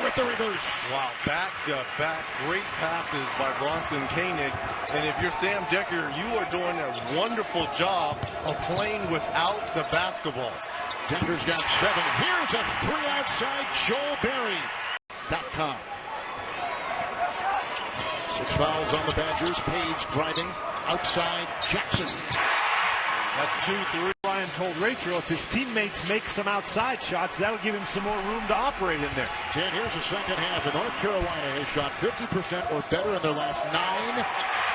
with the reverse. Wow, back-to-back great passes by Bronson Koenig. And if you're Sam Decker, you are doing a wonderful job of playing without the basketball. Denver's got 7. Here's a 3 outside Joel Berry.com. 6 fouls on the Badgers. Paige driving outside Jackson. That's 2-3. Ryan told Rachel if his teammates make some outside shots, that'll give him some more room to operate in there. And here's the second half. And North Carolina has shot 50% or better in their last 9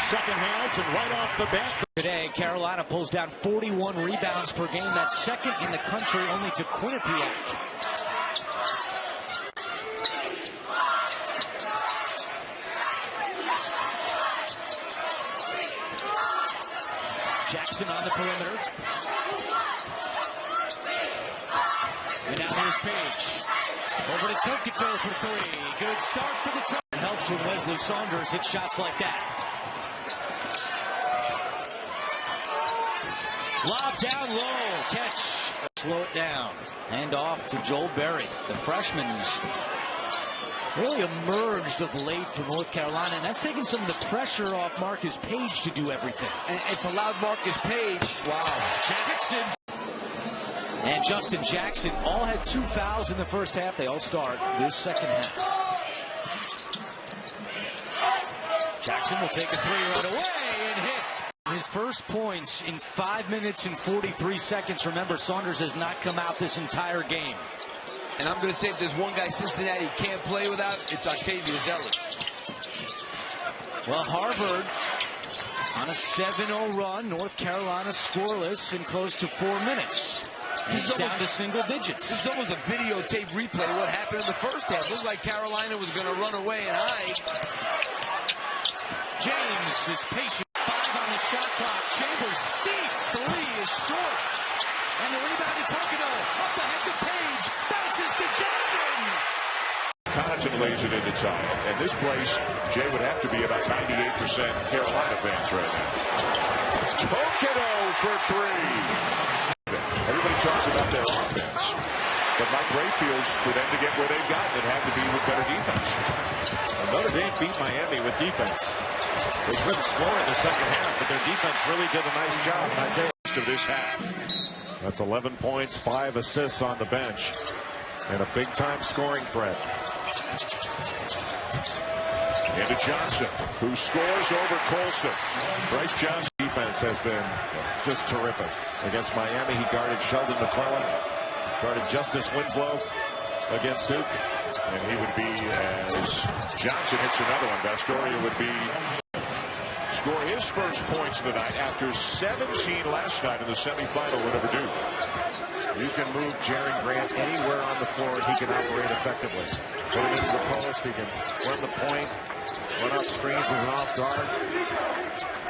second halves, and right off the bat. Today, Carolina pulls down 41 rebounds per game. That's second in the country, only to Quinnipiac. Jackson on the perimeter. And now here's Paige. Over to Tokito for 3. Good start for the Tigers. Helps with Wesley Saunders hit shots like that. Lob down low. Catch. Slow it down. Hand off to Joel Berry. The freshman's really emerged of late for North Carolina, and that's taken some of the pressure off Marcus Paige to do everything. And it's allowed Marcus Paige. Wow. Jackson. And Justin Jackson all had 2 fouls in the first half. They all start this second half. Jackson will take a 3 right away and hit. His first points in 5 minutes and 43 seconds. Remember, Saunders has not come out this entire game. And I'm going to say if there's one guy Cincinnati can't play without, it's Octavius Ellis. Well, Harvard on a 7-0 run. North Carolina scoreless in close to 4 minutes. It's down to single digits. This is almost a videotape replay of what happened in the first half. Looked like Carolina was going to run away and hide. James is patient. 5 on the shot clock. Chambers deep. 3 is short. And the rebound to Tokido. Up ahead to Paige. Bounces to Jackson. Connaughton lays it into time. And this place, Jay, would have to be about 98% Carolina fans right now. Tokido for 3. Everybody talks about their offense. But Mike Ray feels for them to get where they've gotten, it had to be with better defense. Notre Dame beat Miami with defense. They couldn't score in the second half, but their defense really did a nice job. Isaiah Of this half. That's 11 points, 5 assists on the bench, and a big-time scoring threat. Into Johnson, who scores over Colson. Bryce Johnson's Defense has been just terrific. Against Miami, he guarded Sheldon McClellan, guarded Justice Winslow against Duke. And he would be, as Johnson hits another one, Bastoria would be score his first points of the night after 17 last night in the semifinal win over Duke. You can move Jerry Grant anywhere on the floor, and he can operate effectively. Put him into the post, he can run the point, run off screens as an off guard.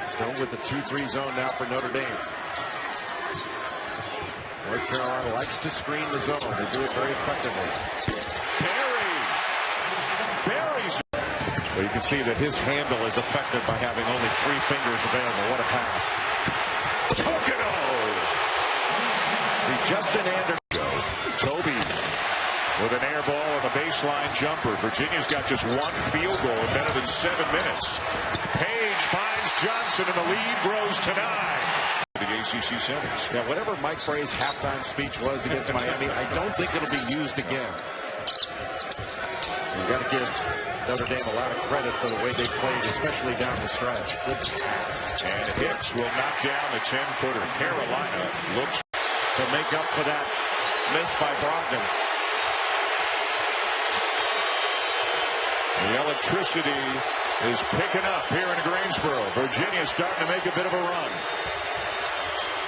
Still with the 2-3 zone now for Notre Dame. North Carolina likes to screen the zone. They do it very effectively. Berry's. Well, you can see that his handle is affected by having only 3 fingers available. What a pass. Tokido. The Justin Anderson. Toby with an air ball and a baseline jumper. Virginia's got just 1 field goal in better than 7 minutes. Paige finds Johnson and the lead grows to 9. The ACC settings. Yeah, whatever Mike Bray's halftime speech was against Miami, I don't think it'll be used again. You got to give Notre Dame a lot of credit for the way they played, especially down the stretch. Good pass. And Hicks will knock down the 10-footer. Carolina looks to make up for that miss by Brogdon. The electricity is picking up here in Greensboro. Virginia starting to make a bit of a run.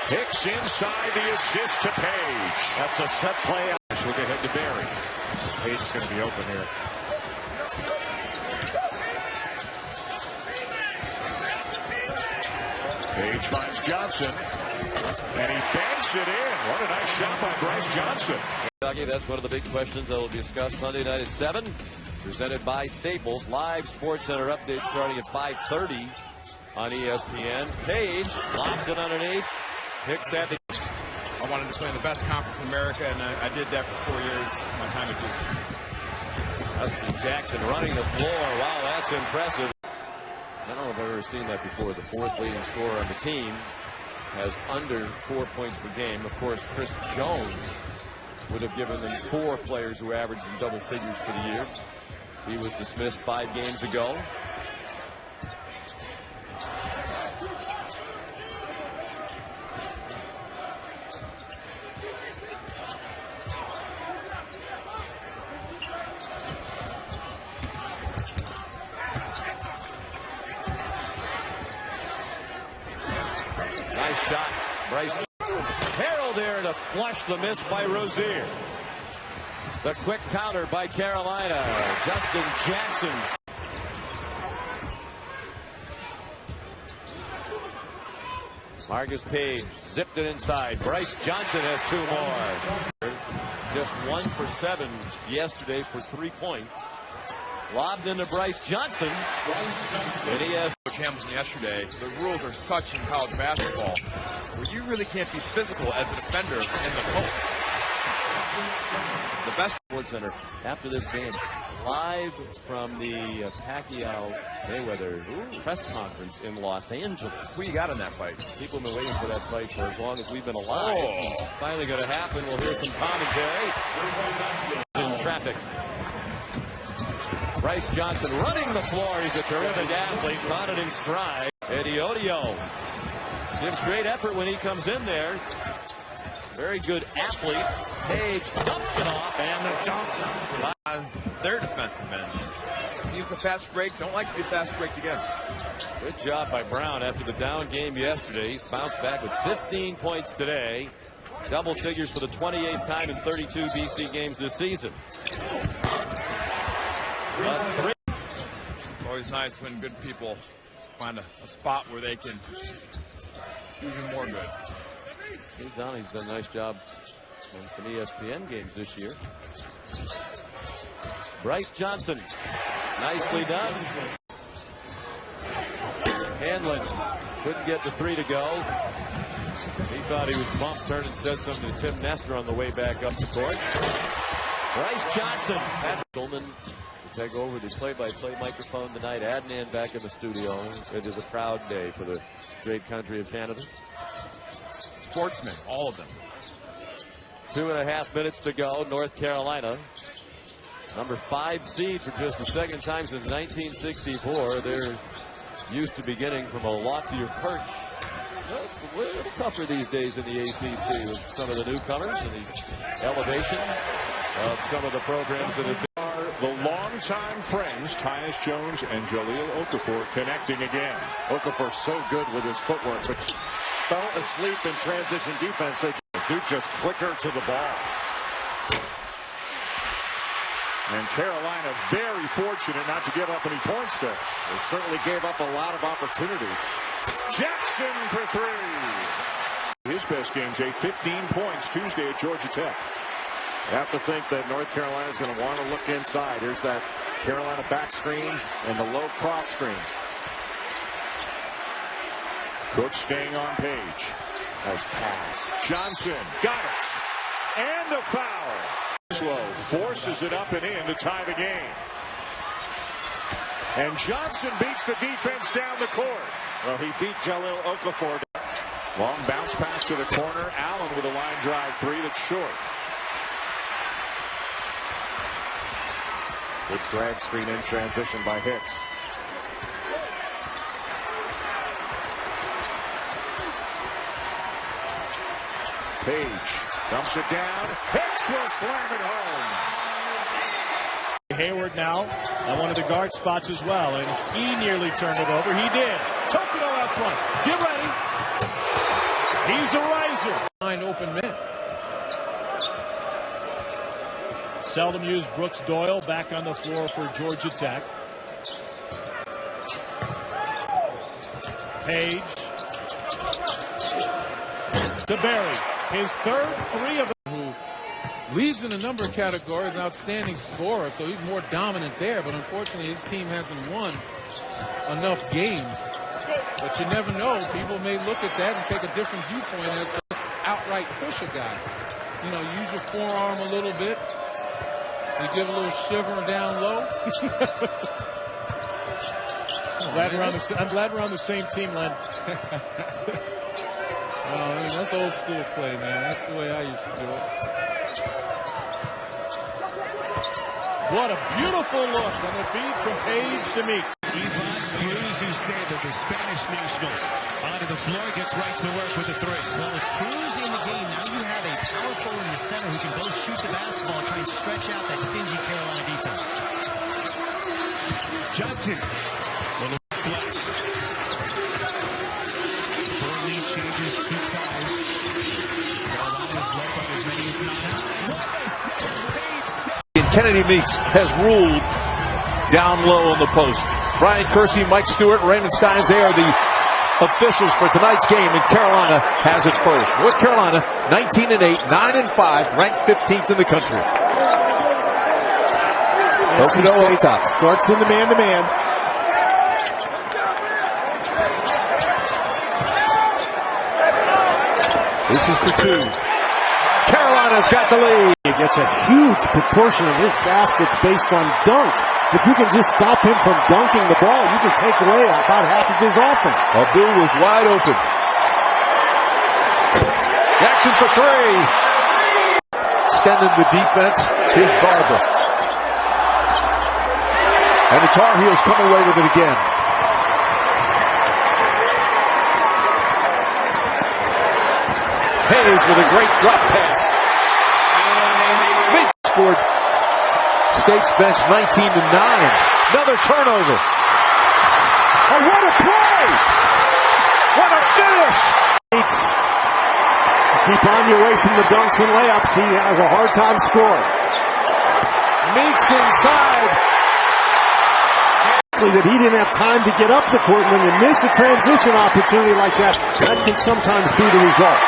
Hicks inside, the assist to Paige. That's a set play. Look ahead to Berry. Paige is going to be open here. Paige finds Johnson, and he banks it in. What a nice shot by Bryce Johnson. That's one of the big questions that will be discussed Sunday night at 7. Presented by Staples. Live SportsCenter update starting at 5:30 on ESPN. Paige lobs it underneath. Hicks at the. I wanted to play in the best conference in America, and I did that for 4 years. My time at Duke. Justin Jackson running the floor. Wow, that's impressive. I don't know if I've ever seen that before. The fourth leading scorer on the team has under 4 points per game. Of course, Chris Jones would have given them 4 players who averaged in double figures for the year. He was dismissed 5 games ago. Nice shot, Bryce Johnson. Harrell there to flush the miss by Rozier. The quick counter by Carolina. Justin Jackson. Marcus Paige zipped it inside. Bryce Johnson has 2 more. Just 1 for 7 yesterday for 3 points. Lobbed into Bryce Johnson. And he has Coach Hamilton yesterday. The rules are such in college basketball where you really can't be physical as a defender in the post. The best Sports Center after this game, live from the Pacquiao Mayweather press conference in Los Angeles. who you got in that fight. People have been waiting for that fight for as long as we've been alive. Finally going to happen. We'll hear some commentary. In traffic. Bryce Johnson running the floor. He's a terrific athlete. Caught it in stride. Eddie Odio gives great effort when he comes in there. Very good athlete. Paige dumps it off, and the dunk. On their defensive end. Teams a fast break don't like to be fast break against. Good job by Brown after the down game yesterday. He's bounced back with 15 points today. Double figures for the 28th time in 32 BC games this season. Always nice when good people find a spot where they can do even more good. Steve Donnie's done a nice job on some ESPN games this year. Bryce Johnson, nicely done. Hanlon couldn't get the 3 to go. He thought he was bumped, turned and said something to Tim Nestor on the way back up the court. Bryce Johnson. Coleman to take over the play-by-play microphone tonight. Adnan back in the studio. It is a proud day for the great country of Canada. Sportsmen, all of them. 2.5 minutes to go. North Carolina, number 5 seed for just the second time since 1964. They're used to beginning from a loftier perch. It's a little tougher these days in the ACC with some of the newcomers and the elevation of some of the programs that have been. The longtime friends, Tyus Jones and Jahlil Okafor, connecting again. Okafor's so good with his footwork, but fell asleep in transition defense. Dude just quicker to the ball. And Carolina very fortunate not to give up any points there. They certainly gave up a lot of opportunities. Jackson for 3. His best game, Jay, 15 points Tuesday at Georgia Tech. You have to think that North Carolina is going to want to look inside. Here's that Carolina back screen and the low cross screen. Cook staying on Paige. Nice pass. Johnson got it. And the foul. Slow forces it up and in to tie the game. And Johnson beats the defense down the court. Well, he beat Jahlil Okafor. Long bounce pass to the corner. Allen with a line drive 3 that's short. Good drag screen in transition by Hicks. Paige dumps it down. Hicks will slam it home. Hayward now at one of the guard spots as well, and he nearly turned it over. He did. Tokyo out front. Get ready. He's a riser. 9 open men. Seldom used Brooks Doyle back on the floor for Georgia Tech. Paige to Berry. His third 3 of the who leads in a number of categories, an outstanding scorer, so he's more dominant there, but unfortunately his team hasn't won enough games. But you never know. People may look at that and take a different viewpoint as just outright push a guy. You know, use your forearm a little bit You give a little shiver down low. I'm glad we're on the same team, Len. That's old school play, man. That's the way I used to do it. What a beautiful look on the feed from Paige to Meeks. Ivan Cruz, who saved it, the Spanish national, onto the floor, gets right to work with the three. Well, with Cruz in the game, now you have a power forward in the center who can both shoot the basketball and try and stretch out that stingy Carolina defense. Johnson. Little flex. 4 lead changes, 2 ties. Carolina's led by as many as 9. Kennedy Meeks has ruled down low on the post. Brian Kersey, Mike Stewart, Raymond Steins, they are the officials for tonight's game, and Carolina has it first. North Carolina, 19-8, 9-5, ranked 15th in the country. Okido on top. Starts in the man-to-man. This is for 2. Carolina's got the lead. He gets a huge proportion of his baskets based on dunks. If you can just stop him from dunking the ball, you can take away about half of his offense. Abdul was wide open. Jackson for 3. Extending the defense. Here's Barber. And the Tar Heels come away with it again. Hayes with a great drop pass. Big scored. State's bench 19-9. Another turnover. Oh, what a play! What a finish! Keep on your way from the dunks and layups. He has a hard time scoring. Meeks inside. That he didn't have time to get up the court. When you miss a transition opportunity like that, that can sometimes be the result.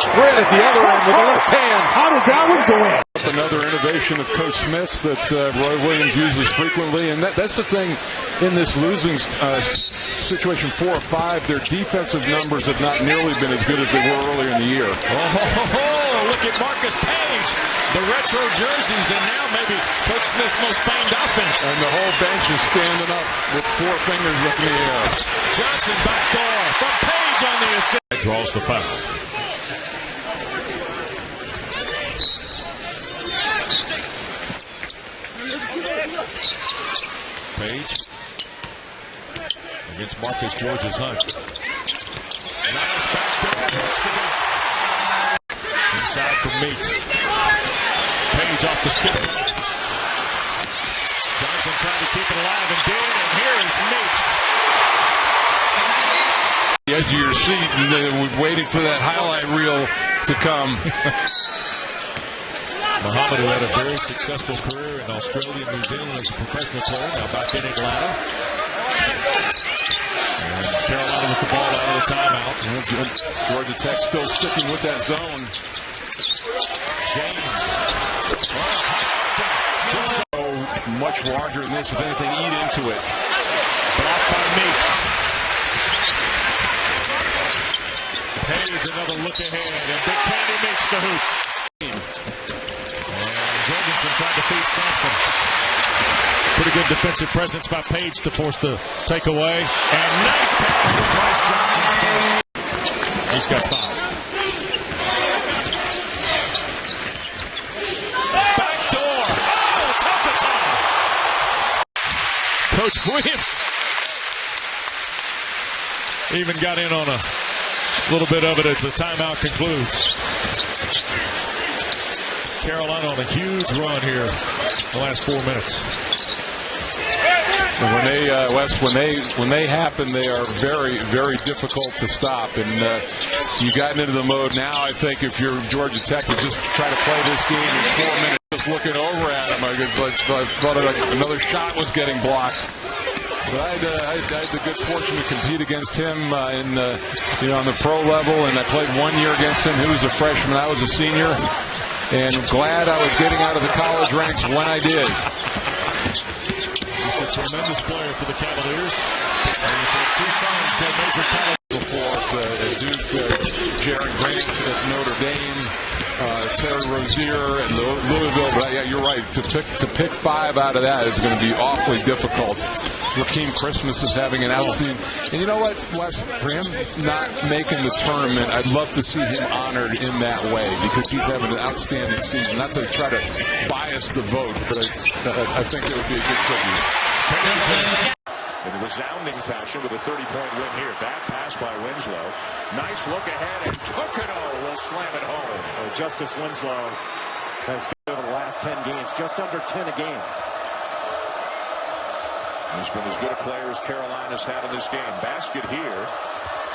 Spread at the other end with the left hand. How did that one go in? Another innovation of Coach Smith's that Roy Williams uses frequently, and that's the thing in this losing situation 4 or 5. Their defensive numbers have not nearly been as good as they were earlier in the year. Look at Marcus Paige, the retro jerseys, and now maybe Coach Smith's most famed offense. And the whole bench is standing up with 4 fingers up in the air. Johnson backdoor from Paige on the assist. Draws the foul. Paige against Marcus George's Hunt. Nice backdoor. Inside for Meeks. Paige off the skip. Johnson trying to keep it alive and did, and here is Meeks. The edge of your seat, and we're waiting for that highlight reel to come. Muhammad, who had a very successful career in Australia and New Zealand as a professional player, now back in Atlanta. And Carolina with the ball out of the timeout. Georgia Tech still sticking with that zone. James. So much larger than this, if anything, eat into it. Blocked by Meeks. Paige, another look ahead, and Big Candy makes the hoop. Jorgensen tried to feed Sampson. Pretty good defensive presence by Paige to force the takeaway. And nice pass to Bryce Johnson's. He's got 5. Backdoor. Oh, top of time. Coach Williams even got in on a little bit of it as the timeout concludes. Carolina on a huge run here the last 4 minutes. And when they, Wes, when they happen, they are very, very difficult to stop. And you gotten into the mode now. I think if you're Georgia Tech, to just try to play this game in 4 minutes, just looking over at him, I thought another shot was getting blocked. But I had the good fortune to compete against him on the pro level, and I played 1 year against him. He was a freshman, I was a senior. And glad I was getting out of the college ranks when I did. Just a tremendous player for the Cavaliers. And he's had 2 sons play major college before at Duke, Jaron Grant at Notre Dame. Terry Rozier and Louisville. But yeah, you're right. To pick 5 out of that is going to be awfully difficult. Rakeem Christmas is having an outstanding. And you know what, Wes, for him not making the tournament, I'd love to see him honored in that way because he's having an outstanding season. Not to try to bias the vote, but I think it would be a good tribute. In a resounding fashion with a 30-point win here. Bad pass by Winslow. Nice look ahead, and Tukino will slam it home. Justice Winslow has good over the last 10 games, just under 10 a game. He's been as good a player as Carolina's had in this game. Basket here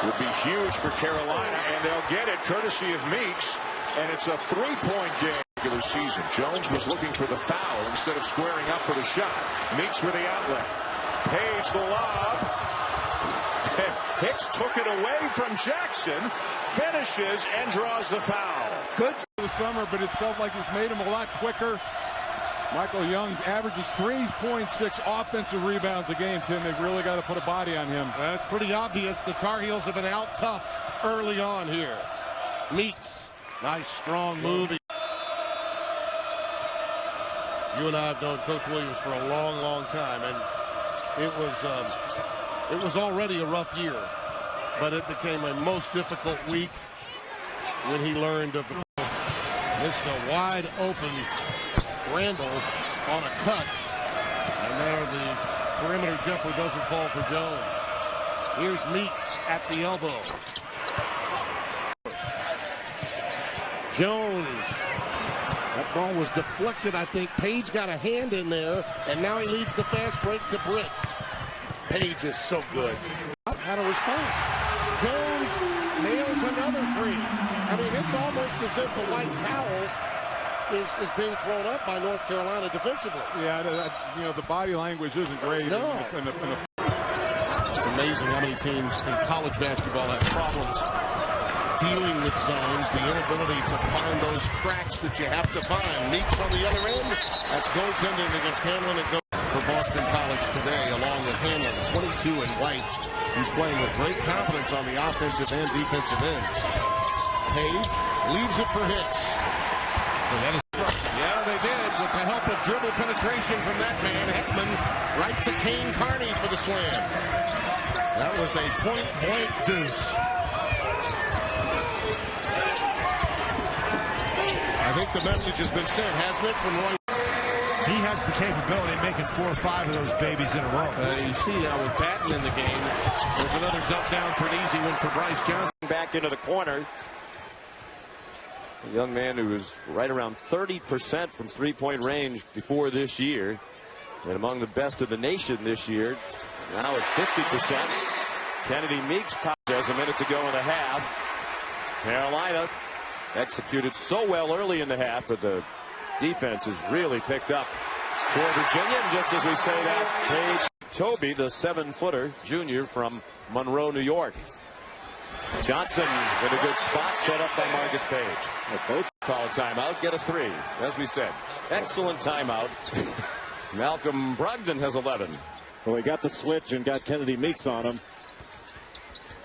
would be huge for Carolina, and they'll get it courtesy of Meeks, and it's a 3-point game. Regular season. Jones was looking for the foul instead of squaring up for the shot. Meeks with the outlet. Paige the lob. Hicks took it away from Jackson, finishes and draws the foul. Good for the summer, but it felt like it's made him a lot quicker. Michael Young averages 3.6 offensive rebounds a game, Tim. They've really got to put a body on him. That's pretty obvious. The Tar Heels have been out tough early on here. Meeks, nice strong move. You and I have known Coach Williams for a long, long time, and it was already a rough year, but it became a most difficult week when he learned of the missed a wide open Randall on a cut, and there the perimeter jumper doesn't fall for Jones. Here's Meeks at the elbow. Jones. That ball was deflected, I think. Paige got a hand in there, and now he leads the fast break to Britt. Paige is so good. Had a response. Jones nails another 3. I mean, it's almost as if the white towel is being thrown up by North Carolina defensively. Yeah, the body language isn't great. No. It's amazing how many teams in college basketball have problems dealing with zones, the inability to find those cracks that you have to find. Meeks on the other end. That's goaltending against Hamlin and for Boston College today, along with Hamlin, 22 and White. He's playing with great confidence on the offensive and defensive ends. Paige leaves it for Hicks. Yeah, they did, with the help of dribble penetration from that man, Heckman, right to Kane Carney for the slam. That was a point-blank deuce. I think the message has been sent, hasn't it, from Roy? He has the capability of making 4 or 5 of those babies in a row. You see now with Patton in the game, there's another dump down for an easy one for Bryce Johnson. Back into the corner. A young man who was right around 30% from three-point range before this year, and among the best of the nation this year. Now at 50%. Kennedy Meeks has a minute to go in the half. Carolina executed so well early in the half, but the defense has really picked up for Virginia. And just as we say that, Paige Toby, the 7-footer junior from Monroe, New York. Johnson in a good spot, set up by Marcus Paige. Both call a timeout, get a 3. As we said, excellent timeout. Malcolm Brogdon has 11. Well, he got the switch and got Kennedy Meeks on him.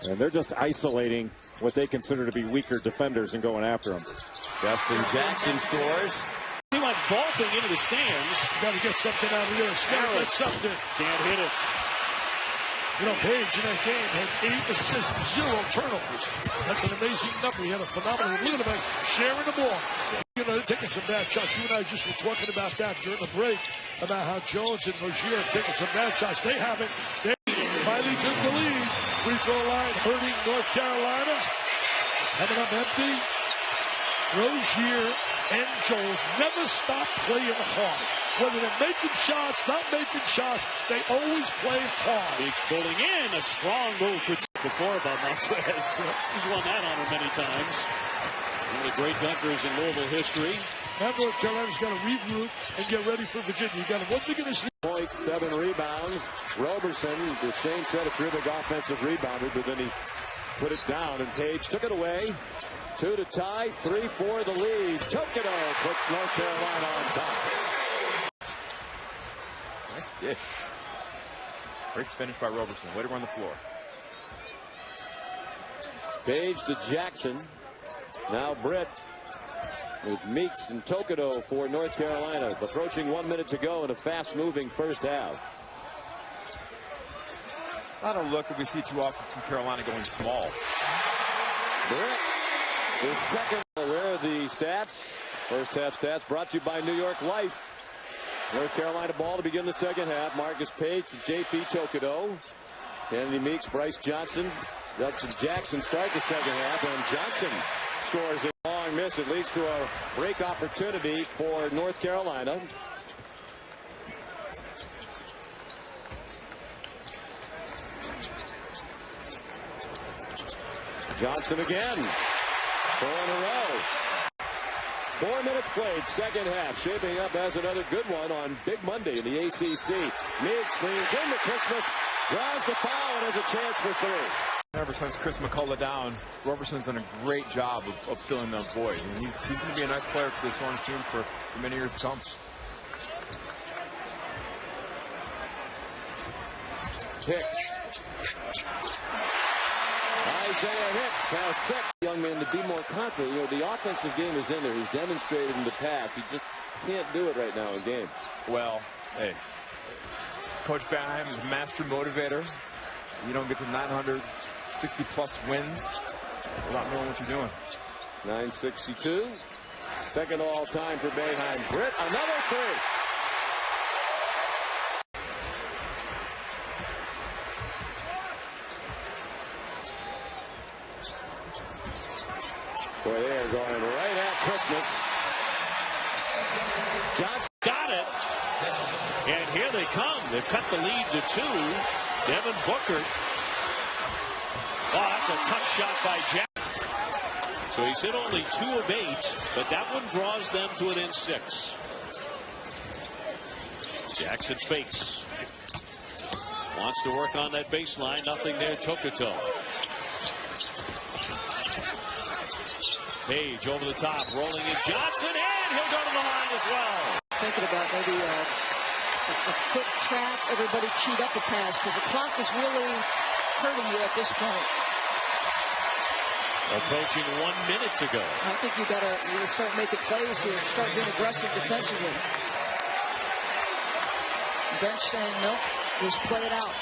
And they're just isolating what they consider to be weaker defenders and going after them. Justin Jackson scores. He went vaulting into the stands. Got to get something out of this. Got to get something. Can't hit it. You know, Paige in that game had 8 assists, 0 turnovers. That's an amazing number. He had a phenomenal. Look at him sharing the ball. You know, they're taking some bad shots. You and I just were talking about that during the break, about how Jones and Rozier have taken some bad shots. They haven't. They finally took the lead. Free throw line hurting North Carolina. Coming up empty. Rozier and Jones never stop playing hard. Whether they're making shots, not making shots, they always play hard. Meeks pulling in. A strong move before by Montez. He's won that honor many times. One of the great dunkers in Louisville history. Now North Carolina's got to regroup and get ready for Virginia. You got to once again. 7 rebounds. Roberson, as Shane said, a terrific offensive rebounder, but then he put it down, and Paige took it away. 2 to tie, 3 for the lead. Tokido puts North Carolina on top. Nice dish. Great finish by Roberson. Way to run the floor. Paige to Jackson. Now Britt. with Meeks and Tokido for North Carolina. Approaching 1 minute to go in a fast-moving first half. Not a look that we see too often from Carolina going small. Britt, the second. Where are the stats? First half stats brought to you by New York Life. North Carolina ball to begin the second half. Marcus Paige to J.P. Tokido. Kennedy Meeks, Bryce Johnson, Justin Jackson start the second half, and Johnson scores a long miss. It leads to a break opportunity for North Carolina. Johnson again. 4 in a row. 4 minutes played, second half, shaping up as another good one on Big Monday in the ACC. Meeks leans into Christmas, draws the foul, and has a chance for three. Ever since Chris McCullough down, Roberson's done a great job of filling that void. And he's going to be a nice player for this Orange team for many years to come. Hicks. Isaiah Hicks has set the young man to be more confident. You know, the offensive game is in there. He's demonstrated in the past. He just can't do it right now in games. Well, hey, Coach Boeheim is a master motivator. You don't get to 960-plus wins without knowing what you're doing. 962. Second all-time for Boeheim. Britt, another three. Boy, they are going right at Christmas. Johnson got it. And here they come. They've cut the lead to 2. Devin Booker. Oh, that's a tough shot by Jack. So he's hit only 2 of 8, but that one draws them to an N6. Jackson fakes. Wants to work on that baseline. Nothing there. Tokido. Paige over the top, rolling in Johnson, and he'll go to the line as well. Thinking about maybe a quick trap, everybody cheat up a pass, because the clock is really hurting you at this point. Approaching 1 minute to go. I think you gotta start making plays here, start being aggressive defensively. Bench saying no, just play it out.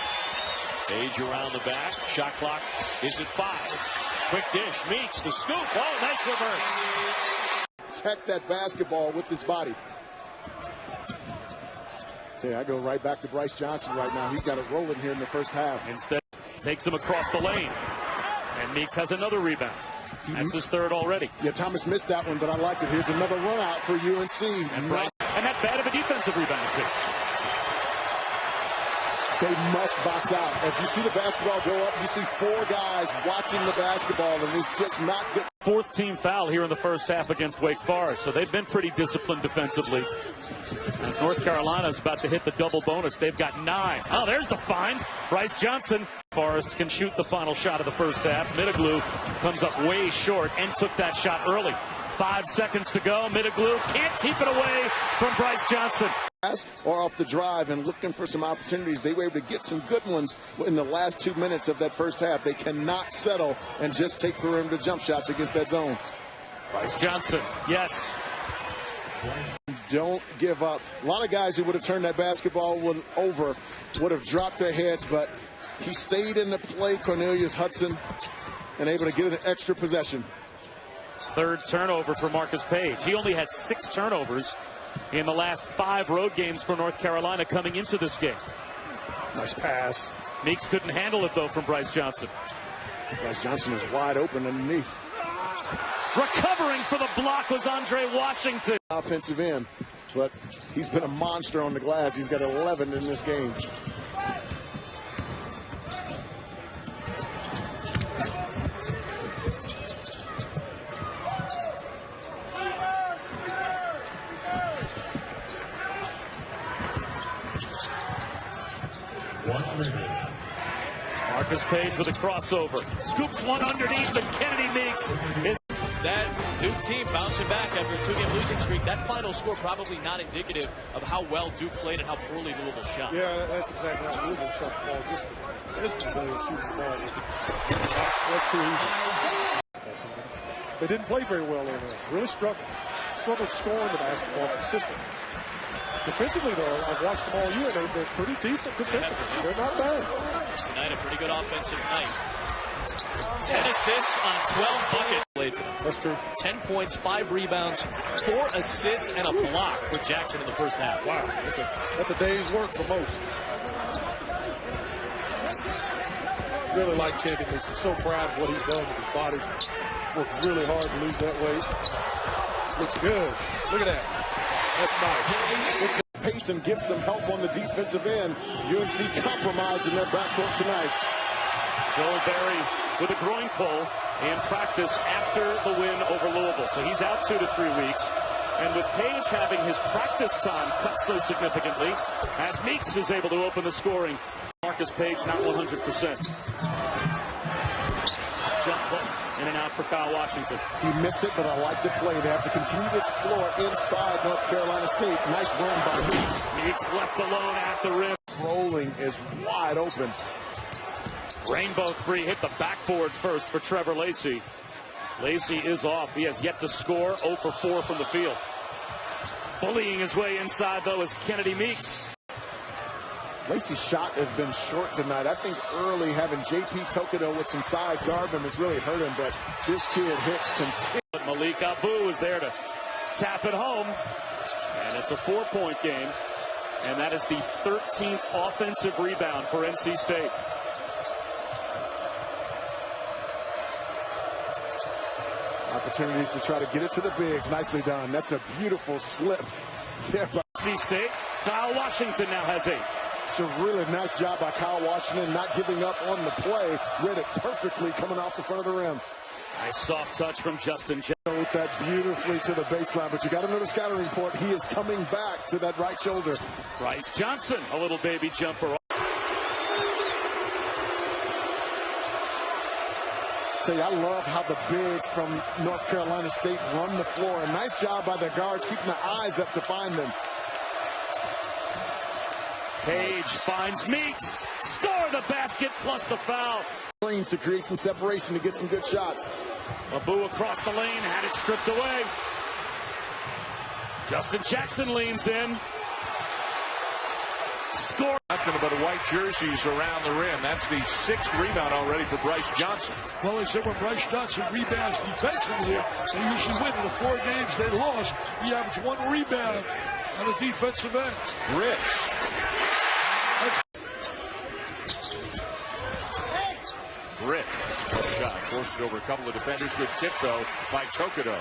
Paige around the back, shot clock is at 5. Quick dish, Meeks, the scoop. Oh, nice reverse. Check that basketball with his body. Tell you, I go right back to Bryce Johnson right now. He's got it rolling here in the first half. Instead, takes him across the lane. And Meeks has another rebound. That's his third already. Yeah, Thomas missed that one, but I liked it. Here's another run out for UNC. And that bad of a defensive rebound, too. They must box out. As you see the basketball go up, you see 4 guys watching the basketball, and it's just not good. 4th team foul here in the first half against Wake Forest, so they've been pretty disciplined defensively. As North Carolina is about to hit the double bonus, they've got 9. Oh, there's the find. Bryce Johnson. Forest can shoot the final shot of the first half. Middleglue comes up way short and took that shot early. 5 seconds to go. Middleglue can't keep it away from Bryce Johnson. Or off the drive and looking for some opportunities. They were able to get some good ones in the last 2 minutes of that first half. They cannot settle and just take perimeter jump shots against that zone. Bryce Johnson, yes. Don't give up. A lot of guys who would have turned that basketball over would have dropped their heads, but he stayed in the play, Cornelius Hudson, and able to get an extra possession. 3rd turnover for Marcus Paige. He only had 6 turnovers in the last 5 road games for North Carolina coming into this game. Nice pass. Meeks couldn't handle it, though, from Bryce Johnson. Bryce Johnson is wide open underneath. Recovering for the block was Andre Washington. Offensive end, but he's been a monster on the glass. He's got 11 in this game. Marcus Paige with a crossover. Scoops one underneath, but Kennedy Meeks is... That Duke team bouncing back after a 2-game losing streak. That final score probably not indicative of how well Duke played and how poorly Louisville shot. Yeah, that's exactly how Louisville shot the ball. Just better shoot the ball. That's too easy. They didn't play very well over there. Really struggled. struggled scoring the basketball consistently. Defensively, though, I've watched them all year. They're pretty decent defensively. They're not bad. Tonight, a pretty good offensive night. 10 assists on 12 buckets. That's true. 10 points, 5 rebounds, 4 assists, and a block for Jackson in the first half. Wow, that's a day's work for most. Really like Kennedy Meeks. I'm so proud of what he's done with his body. Worked really hard to lose that weight. Looks good. Look at that. That's nice. Pace and give some help on the defensive end. UNC compromised in their backcourt tonight. Joel Berry with a groin pull in practice after the win over Louisville. So he's out 2 to 3 weeks. And with Paige having his practice time cut so significantly, as Meeks is able to open the scoring, Marcus Paige not 100%. Jump hook in and out for Kyle Washington. He missed it, but I like the play. They have to continue to explore inside North Carolina State. Nice run by Meeks. Meeks left alone at the rim. Rolling is wide open. Rainbow three hit the backboard first for Trevor Lacey. Lacey is off. He has yet to score. 0 for 4 from the field. Bullying his way inside, though, is Kennedy Meeks. Lacey's shot has been short tonight. I think early having J.P. Tokido with some size guard him has really hurt him, but this kid hits continually. Malik Abu is there to tap it home, and it's a 4-point game, and that is the 13th offensive rebound for NC State. Opportunities to try to get it to the bigs. Nicely done. That's a beautiful slip there by NC State. Kyle Washington now has 8. It's a really nice job by Kyle Washington, not giving up on the play. Read it perfectly coming off the front of the rim. Nice soft touch from Justin Jackson. With that beautifully to the baseline, but you got to know the scouting report. He is coming back to that right shoulder. Bryce Johnson, a little baby jumper. Tell you, I love how the bigs from North Carolina State run the floor. A nice job by their guards, keeping their eyes up to find them. Paige finds Meeks. Score the basket plus the foul. To create some separation to get some good shots. Abu across the lane, had it stripped away. Justin Jackson leans in. Score. Nothing but white jerseys around the rim. That's the 6th rebound already for Bryce Johnson. Well, they said when Bryce Johnson rebounds defensively, they usually win. In the 4 games they lost, he averaged 1 rebound on the defensive end. Rich. Britt, tough shot, forced it over a couple of defenders. Good tip, though, by Tokido.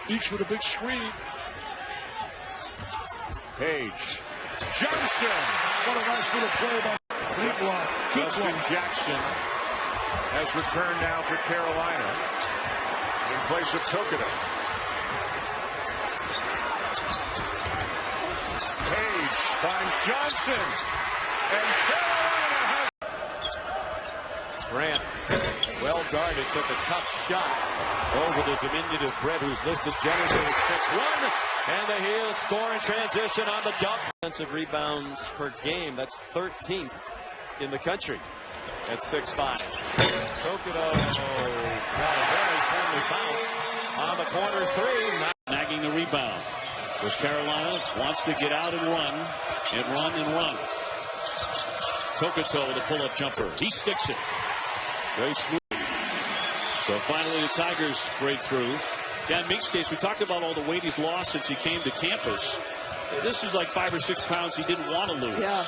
Each with a big screen. Paige. Johnson. What a nice little play by Justin Jackson has returned now for Carolina in place of Tokido. Paige finds Johnson. And Carolina has... Grant, well guarded, took a tough shot over the diminutive Brett, who's listed generously at 6'1", and the heel score in transition on the dunk. Offensive rebounds per game, that's 13th in the country at 6'5". Tokido got a very firmly bounce on the corner 3. Nagging the rebound. As Carolina wants to get out and run, and run and run. Tokido with a pull-up jumper. He sticks it. Very smooth. So finally the Tigers break through. Yeah, in Meek's case, we talked about all the weight he's lost since he came to campus. This is like 5 or 6 pounds he didn't want to lose. Yeah.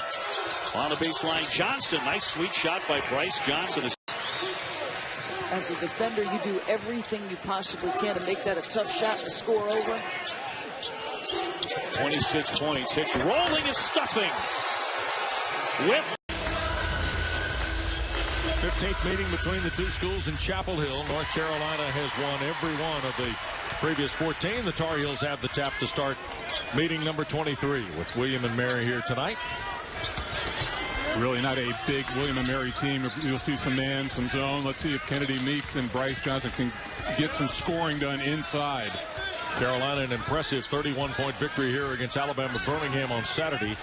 On the baseline, Johnson. Nice sweet shot by Bryce Johnson. As a defender, you do everything you possibly can to make that a tough shot and score over. 26 points. Hits rolling and stuffing. With 15th meeting between the two schools in Chapel Hill. North Carolina has won every one of the previous 14. The Tar Heels have the tap to start meeting number 23 with William and Mary here tonight. Really not a big William and Mary team. You'll see some man, some zone. Let's see if Kennedy Meeks and Bryce Johnson can get some scoring done inside. Carolina, an impressive 31-point victory here against Alabama Birmingham on Saturday.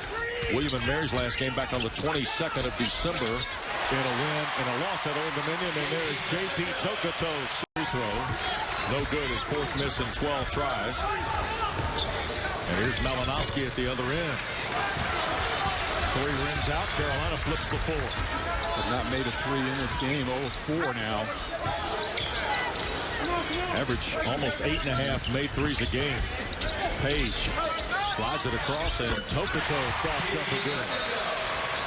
William and Mary's last game back on the 22nd of December in a win and a loss at Old Dominion. And there's J.P. Tokido's free throw. No good. His fourth miss in 12 tries. And here's Malinowski at the other end. 3 rims out. Carolina flips the 4. Have not made a 3 in this game. 0-4 now. Average almost 8.5 made 3s a game. Paige slides it across, and Tokoto soft jumper good.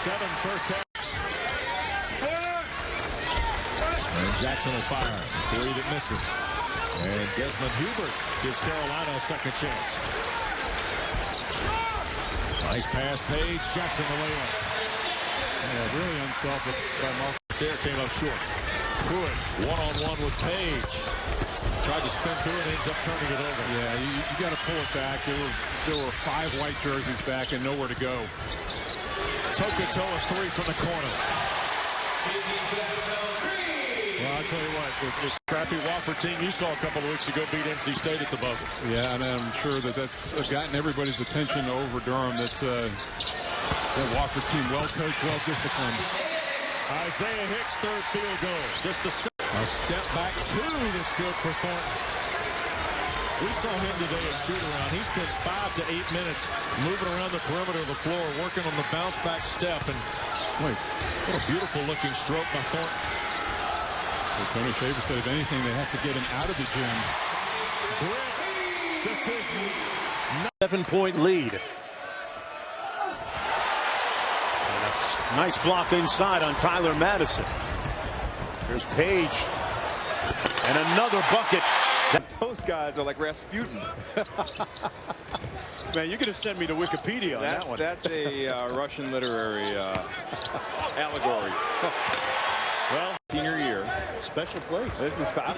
7 first halves. And Jackson will fire. 3 that misses. And Desmond Hubert gives Carolina a second chance. Nice pass, Paige. Jackson the layup. Yeah, really unselfish by Mark. There came up short. Pruitt one-on-one with Paige. Tried to spin through it, ends up turning it over. Yeah, you got to pull it back. There were 5 white jerseys back and nowhere to go. Tokoto a 3 from the corner. Well, I'll tell you what, the crappy Wofford team you saw a couple of weeks ago beat NC State at the buzzer. Yeah, and I'm sure that's gotten everybody's attention over Durham, that Wofford team well coached, well disciplined. Isaiah Hicks, 3rd field goal. Just a step back 2 that's good for Thornton. We saw him today at shoot-around. He spends 5 to 8 minutes moving around the perimeter of the floor, working on the bounce-back step. And wait, what a beautiful-looking stroke by Thornton. Well, Tony Shaver said, if anything, they have to get him out of the gym. Britt, just his 7-point lead. Nice block inside on Tyler Madison. Here's Paige. And another bucket. Those guys are like Rasputin. Man, you're going to send me to Wikipedia on that one. That's a Russian literary allegory. Well, senior year. Special place. This is I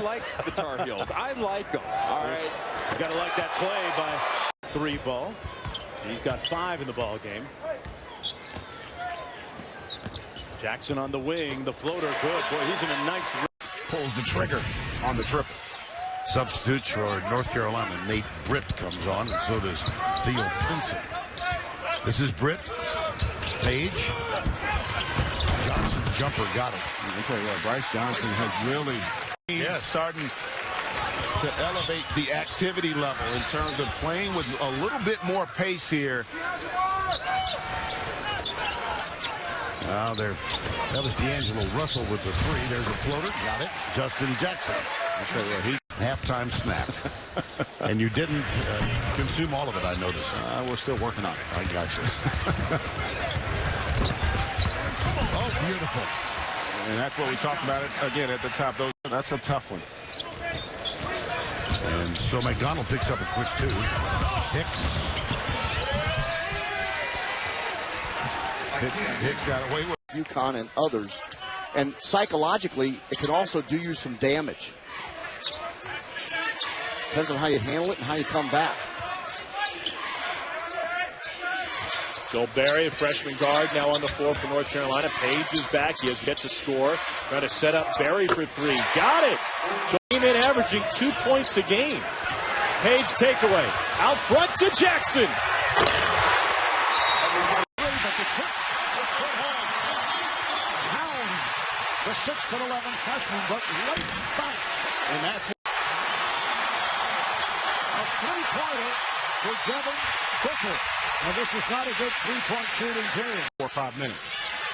like the Tar Heels. I like them. All right. You got to like that play by 3 ball. He's got 5 in the ball game. Jackson on the wing, the floater good. Boy, he's in a nice. Pulls the trigger on the triple. Substitutes for North Carolina. Nate Britt comes on, and so does Theo Pinson. This is Britt. Paige. Johnson jumper got it. I'll tell you what, Bryce Johnson has really starting to elevate the activity level in terms of playing with a little bit more pace here. Now there, that was D'Angelo Russell with the 3. There's a floater. Got it. Justin Jackson. Halftime snack. And you didn't consume all of it, I noticed. We're still working on it. I got you. Oh, beautiful. And that's what we talked about it again at the top. That's a tough one. And so McDonald picks up a quick 2. Hicks. Hicks got away with UConn and others, and psychologically it can also do you some damage. Depends on how you handle it and how you come back. Joel Berry, a freshman guard, now on the floor for North Carolina. Paige is back. He has yet to score. Trying to set up Berry for 3. Got it. Came in averaging 2 points a game. Paige takeaway. Out front to Jackson. The 6'11" freshman, but late back. And that A 3-pointer for Devin Booker. And this is not a good 3-point shooting game. 4 or 5 minutes.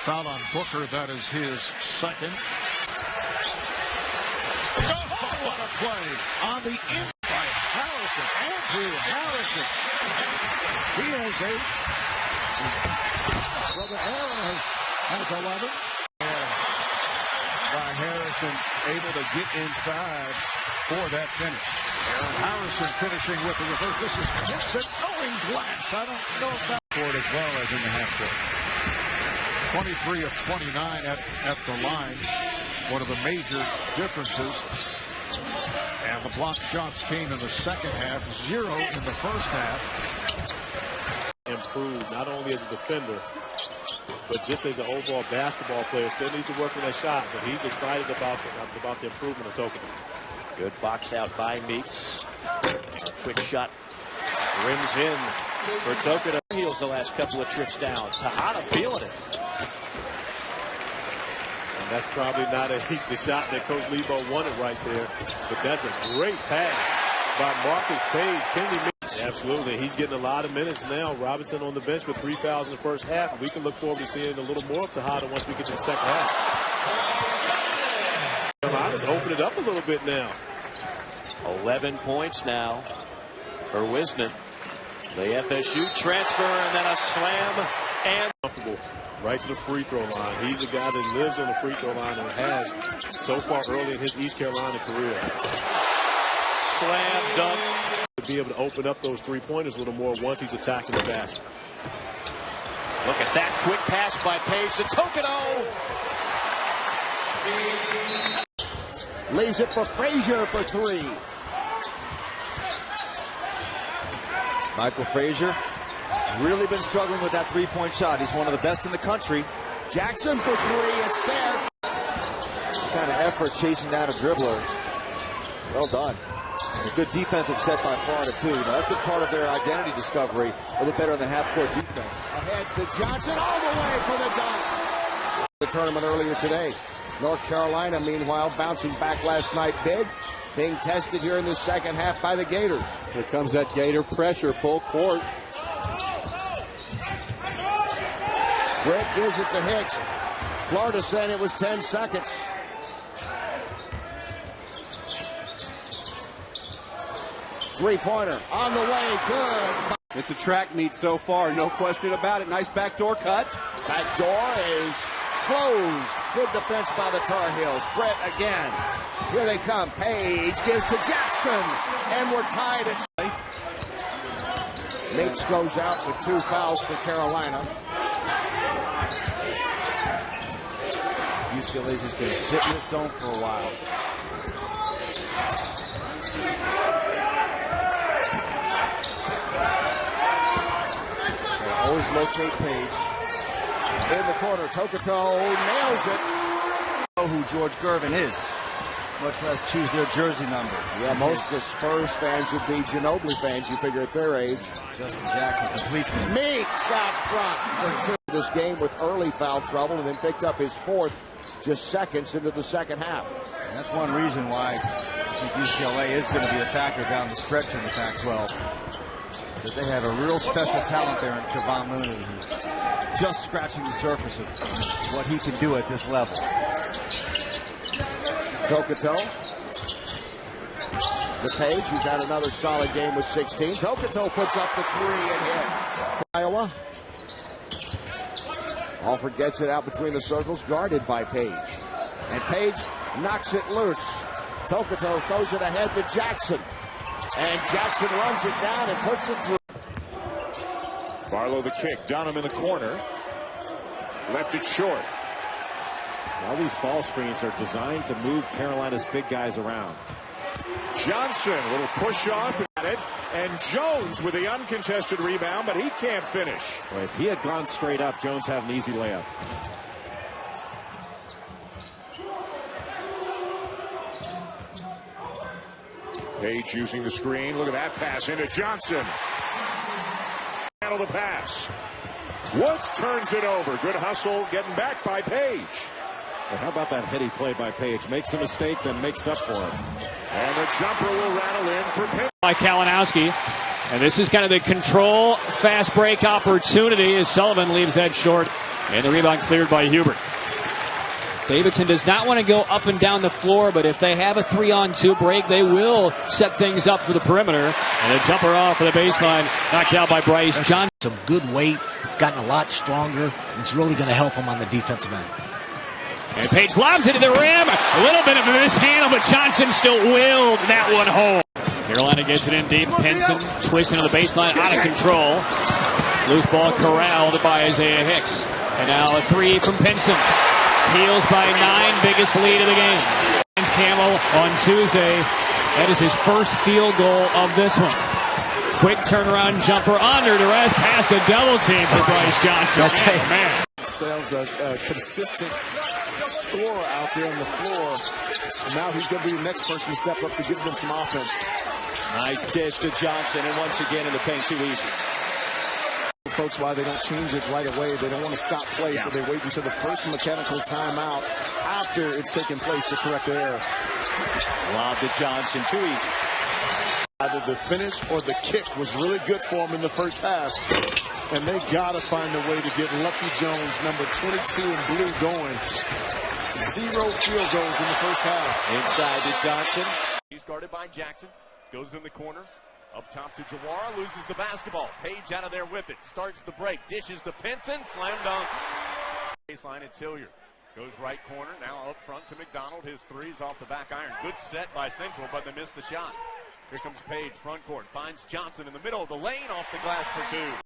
Foul on Booker. That is his second. What a play on the inside by Harrison. Andrew Harrison. He has 8. Brother Aaron has 11. By Harrison, able to get inside for that finish. Aaron Harrison finishing with the reverse. This is Dixon going glass. I don't know if that court as well as in the half court. 23 of 29 at the line. One of the major differences. And the block shots came in the second half. 0 in the first half. Improved not only as a defender, but just as an overall basketball player. Still needs to work on that shot, but he's excited about the improvement of Tokoto. Good box out by Meeks. Quick shot. Rims in for Tokoto. Heels the last couple of trips down. Tejada feeling it. And That's probably not the shot that Coach Lebo wanted right there. But that's a great pass by Marcus Paige. Kennedy Meeks. Absolutely. He's getting a lot of minutes now. Robinson on the bench with 3 fouls in the first half. We can look forward to seeing a little more of Tejada once we get to the second half. Carolina's opened it up a little bit now. 11 points now for Wisnant. The FSU transfer and then a slam and comfortable right to the free throw line. He's a guy that lives on the free throw line and has so far early in his East Carolina career. Slam dunk. To be able to open up those 3-pointers a little more once he's attacking the basket. Look at that quick pass by Paige to Tokeno. Leaves it for Frazier for 3. Michael Frazier really been struggling with that 3-point shot. He's one of the best in the country. Jackson for 3. It's there. Kind of effort chasing down a dribbler. Well done. And a good defensive set by Florida, too. You know, that's been part of their identity discovery. A little bit better on the half-court defense. Ahead to Johnson all the way for the dunk. The tournament earlier today. North Carolina, meanwhile, bouncing back last night big. Being tested here in the second half by the Gators. Here comes that Gator pressure, full court. Britt gives it to Hicks. Florida saying it was 10 seconds. Three-pointer on the way, good. It's a track meet so far, no question about it. Nice backdoor cut. Back door is closed. Good defense by the Tar Heels. Britt again. Here they come. Paige gives to Jackson. And we're tied at... Meeks goes out with 2 fouls for Carolina. UCLA's just going to sit in this zone for a while. They'll always locate Paige. In the corner, Tokeno nails it. Know who George Gervin is, much less choose their jersey number. Yeah, most of the Spurs fans would be Ginobili fans, you figure, at their age. Justin Jackson completes me. Meeks out front. This game with early foul trouble and then picked up his 4th just seconds into the second half. And that's one reason why I think UCLA is going to be a factor down the stretch in the Pac-12. That they have a real special talent there in Kevon Looney, who's just scratching the surface of what he can do at this level. Tokeno to Paige, who's had another solid game with 16. Tokeno puts up the 3 and hits. Iowa. Alford gets it out between the circles, guarded by Paige. And Paige knocks it loose. Tokeno throws it ahead to Jackson. And Jackson runs it down and puts it through. Barlow the kick. Dunham in the corner. Left it short. All these ball screens are designed to move Carolina's big guys around. Johnson, a little push off at it. And Jones with the uncontested rebound, but he can't finish. Well, if he had gone straight up, Jones had an easy layup. Paige using the screen. Look at that pass into Johnson. Handle the pass. Woods turns it over. Good hustle getting back by Paige. Well, how about that heady play by Paige? Makes a mistake, then makes up for it. And the jumper will rattle in for Paige. By Kalinowski. And this is kind of the control fast break opportunity as Sullivan leaves that short. And the rebound cleared by Hubert. Davidson does not want to go up and down the floor, but if they have a 3-on-2 break, they will set things up for the perimeter. And a jumper off for the baseline, knocked out by Bryce Johnson. Some good weight. It's gotten a lot stronger, and it's really going to help him on the defensive end. And Paige lobs it to the rim. A little bit of a mishandle, but Johnson still willed that one home. Carolina gets it in deep. Pinson twisting on the baseline, out of control. Loose ball corralled by Isaiah Hicks. And now a 3 from Pinson. Heels by 9, biggest lead of the game. Camel on Tuesday. That is his first field goal of this one. Quick turnaround jumper under duress, past a double team for Bryce Johnson. Man. Sounds a consistent scorer out there on the floor. Now he's going to be the next person to step up to give them some offense. Nice dish to Johnson, and once again in the paint, too easy. Folks, why they don't change it right away. They don't want to stop play, so they wait until the first mechanical timeout after it's taken place to correct the error. Lob to Johnson, too easy. Either the finish or the kick was really good for him in the first half. And they got to find a way to get Lucky Jones, number 22 in blue, going. 0 field goals in the first half. Inside to Johnson. He's guarded by Jackson. Goes in the corner. Up top to Jawara. Loses the basketball. Paige out of there with it. Starts the break. Dishes to Pinson. Slam dunk. Baseline, it's Hilliard. Goes right corner. Now up front to McDonald. His three's off the back iron. Good set by Central, but they missed the shot. Here comes Paige, front court. Finds Johnson in the middle of the lane. Off the glass for two.